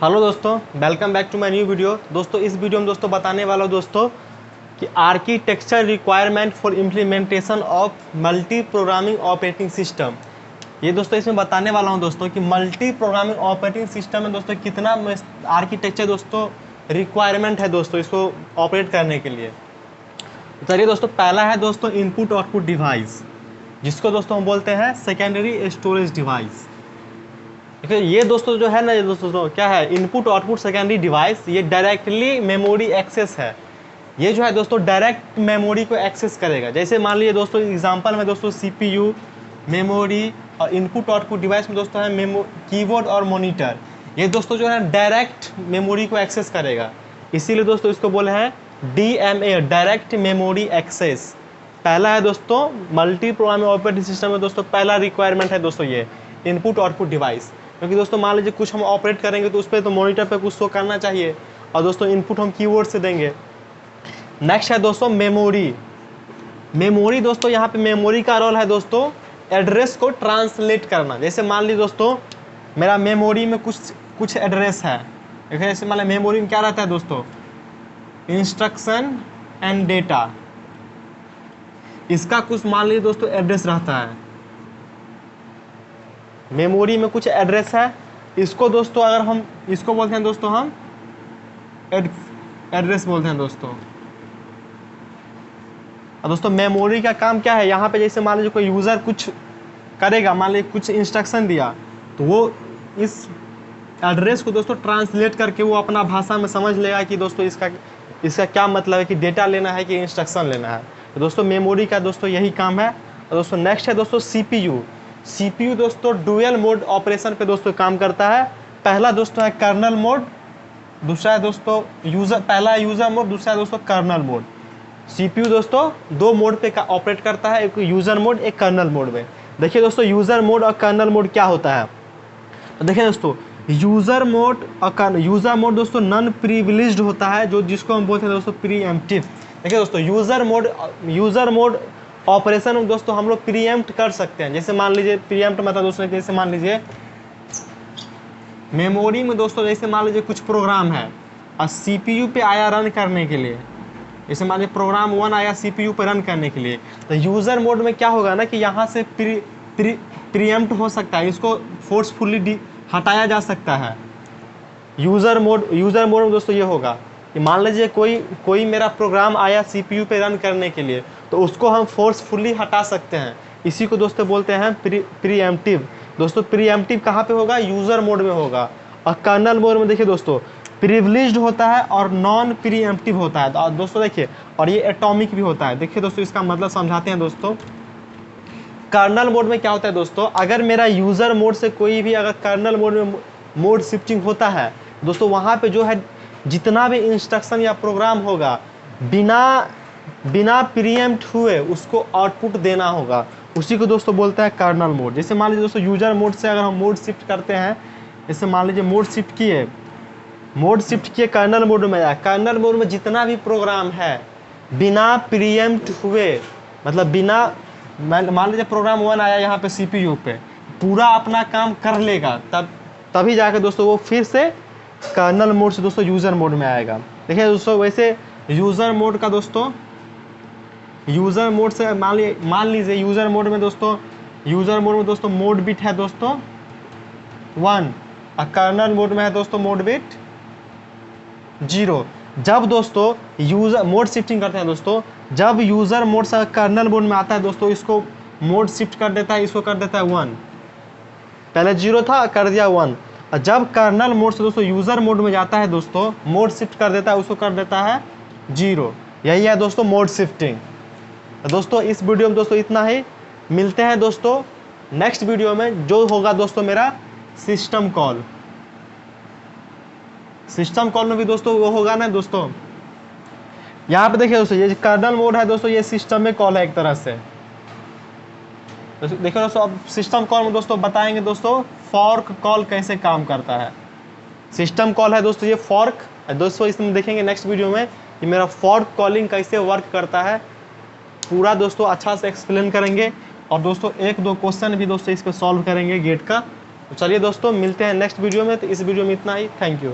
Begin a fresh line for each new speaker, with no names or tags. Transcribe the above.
Hello दोस्तों, welcome back to my new video. दोस्तों इस वीडियो में दोस्तों बताने वाला हूँ दोस्तों कि architecture requirement for implementation of multi programming operating system. ये दोस्तों इसमें बताने वाला हूँ दोस्तों कि मल्टी प्रोग्रामिंग ऑपरेटिंग सिस्टम में दोस्तों कितना आर्किटेक्चर दोस्तों रिक्वायरमेंट है दोस्तों इसको ऑपरेट करने के लिए। चलिए दोस्तों, पहला है दोस्तों इनपुट आउटपुट डिवाइस, जिसको दोस्तों हम बोलते हैं सेकेंडरी स्टोरेज डिवाइस। देखिए ये दोस्तों जो है ना, ये दोस्तों क्या है, इनपुट आउटपुट सेकेंडरी डिवाइस। ये डायरेक्टली मेमोरी एक्सेस है। ये जो है दोस्तों डायरेक्ट मेमोरी को एक्सेस करेगा। जैसे मान लीजिए दोस्तों एग्जांपल में दोस्तों सीपीयू, मेमोरी और इनपुट आउटपुट डिवाइस में दोस्तों है कीबोर्ड और मॉनिटर। ये दोस्तों जो है डायरेक्ट मेमोरी को एक्सेस करेगा, इसीलिए दोस्तों इसको बोले हैं DMA, डायरेक्ट मेमोरी एक्सेस। पहला है दोस्तों मल्टी प्रोग्रामिंग ऑपरेटिंग सिस्टम में दोस्तों पहला रिक्वायरमेंट है दोस्तों ये इनपुट आउटपुट डिवाइस। क्योंकि दोस्तों मान लीजिए कुछ हम ऑपरेट करेंगे तो उस पर तो मॉनिटर पे कुछ शो करना चाहिए, और दोस्तों इनपुट हम कीबोर्ड से देंगे। नेक्स्ट है दोस्तों मेमोरी। मेमोरी दोस्तों यहाँ पे मेमोरी का रोल है दोस्तों एड्रेस को ट्रांसलेट करना। जैसे मान लीजिए दोस्तों मेरा मेमोरी में कुछ एड्रेस है। जैसे मान लीजिए मेमोरी में क्या रहता है दोस्तों, इंस्ट्रक्शन एंड डेटा। इसका कुछ मान लीजिए दोस्तों एड्रेस रहता है, मेमोरी में कुछ एड्रेस है। इसको दोस्तों अगर हम इसको बोलते हैं दोस्तों हम एड्रेस बोलते हैं दोस्तों। और दोस्तों मेमोरी का काम क्या है, यहाँ पे जैसे मान लीजिए कोई यूज़र कुछ करेगा, मान लीजिए कुछ इंस्ट्रक्शन दिया, तो वो इस एड्रेस को दोस्तों ट्रांसलेट करके वो अपना भाषा में समझ लेगा कि दोस्तों इसका क्या मतलब है, कि डेटा लेना है कि इंस्ट्रक्शन लेना है। तो दोस्तों मेमोरी का दोस्तों यही काम है। और दोस्तों नेक्स्ट है दोस्तों सीपीयू। सीपीयू दोस्तों डुअल मोड ऑपरेशन पे दोस्तों काम करता है। पहला दोस्तों है कर्नल मोड, दूसरा है दोस्तों पहला है यूजर मोड, दूसरा है दोस्तों कर्नल मोड। सीपीयू दोस्तों दो मोड पे ऑपरेट करता है, एक यूजर मोड एक कर्नल मोड में। देखिए दोस्तों यूजर मोड और कर्नल मोड क्या होता है, तो देखिए दोस्तों यूजर मोड दोस्तों नॉन प्रिविलेज्ड होता है, जिसको हम बोलते हैं दोस्तों प्रीएम्प्टिव। देखिए दोस्तों यूजर मोड ऑपरेशन में दोस्तों हम लोग प्रीएम्प्ट कर सकते हैं। जैसे मान लीजिए प्रीएम्प्ट मतलब दोस्तों जैसे मान लीजिए मेमोरी में दोस्तों जैसे मान लीजिए कुछ प्रोग्राम है और सीपीयू पे आया रन करने के लिए, जैसे मान लीजिए प्रोग्राम 1 आया सीपीयू पे रन करने के लिए, तो यूजर मोड में क्या होगा ना कि यहाँ से प्रीएम्प्ट हो सकता है, इसको फोर्सफुली हटाया जा सकता है। यूजर मोड में दोस्तों ये होगा कि मान लीजिए कोई मेरा प्रोग्राम आया सीपीयू पे रन करने के लिए, तो उसको हम फोर्सफुली हटा सकते हैं। इसी को दोस्तों बोलते हैं प्रीएम्प्टिव। दोस्तों प्रीएम्प्टिव कहाँ पे होगा, यूजर मोड में होगा। और कर्नल मोड में देखिए दोस्तों प्रिविलेज्ड होता है और नॉन प्रीएम्प्टिव होता है। और दोस्तों देखिए, और ये एटॉमिक भी होता है। देखिए दोस्तों इसका मतलब समझाते हैं दोस्तों। कर्नल मोड में क्या होता है दोस्तों, अगर मेरा यूजर मोड से कोई भी अगर कर्नल मोड में मोड शिफ्टिंग होता है दोस्तों, वहाँ पे जो है जितना भी इंस्ट्रक्शन या प्रोग्राम होगा बिना प्रीएम्प्ट हुए उसको आउटपुट देना होगा। उसी को दोस्तों बोलते हैं कर्नल मोड। जैसे मान लीजिए दोस्तों यूजर मोड से अगर हम मोड शिफ्ट करते हैं, जैसे मान लीजिए मोड शिफ्ट किए कर्नल मोड में आया। कर्नल मोड में जितना भी प्रोग्राम है बिना प्रीएम्प्ट हुए, मतलब मान लीजिए प्रोग्राम 1 आया यहाँ पे सीपीयू पे, पूरा अपना काम कर लेगा, तभी जाकर दोस्तों वो फिर से कर्नल मोड से दोस्तों यूजर मोड में आएगा। देखिए दोस्तों वैसे यूजर मोड से मान लीजिए यूजर मोड में दोस्तों मोड बिट है दोस्तों 1 और कर्नल मोड में है दोस्तों मोड बिट 0। जब दोस्तों यूजर मोड शिफ्टिंग करते हैं दोस्तों, जब यूजर मोड से कर्नल मोड में आता है दोस्तों, इसको मोड शिफ्ट कर देता है, इसको कर देता है 1। पहले 0 था, कर दिया 1। और जब कर्नल मोड से दोस्तों यूजर मोड में जाता है दोस्तों, मोड शिफ्ट कर देता है, उसको कर देता है 0। यही है दोस्तों मोड शिफ्टिंग। तो दोस्तों इस वीडियो में दोस्तों इतना ही। मिलते हैं दोस्तों नेक्स्ट वीडियो में, जो होगा दोस्तों मेरा सिस्टम कॉल में भी दोस्तों वो होगा ना दोस्तों। यहाँ पे देखिए दोस्तों ये कर्नल मोड है दोस्तों, ये सिस्टम में कॉल है एक तरह से। देखो दोस्तों अब सिस्टम कॉल में दोस्तों बताएंगे दोस्तों फॉर्क कॉल कैसे काम करता है। सिस्टम कॉल है दोस्तों ये फॉर्क दोस्तों, इसमें देखेंगे नेक्स्ट वीडियो में कि मेरा फॉर्क कॉलिंग कैसे वर्क करता है, पूरा दोस्तों अच्छा से एक्सप्लेन करेंगे। और दोस्तों 1-2 क्वेश्चन भी दोस्तों इस पर सॉल्व करेंगे गेट का। तो चलिए दोस्तों, मिलते हैं नेक्स्ट वीडियो में। तो इस वीडियो में इतना ही। Thank you.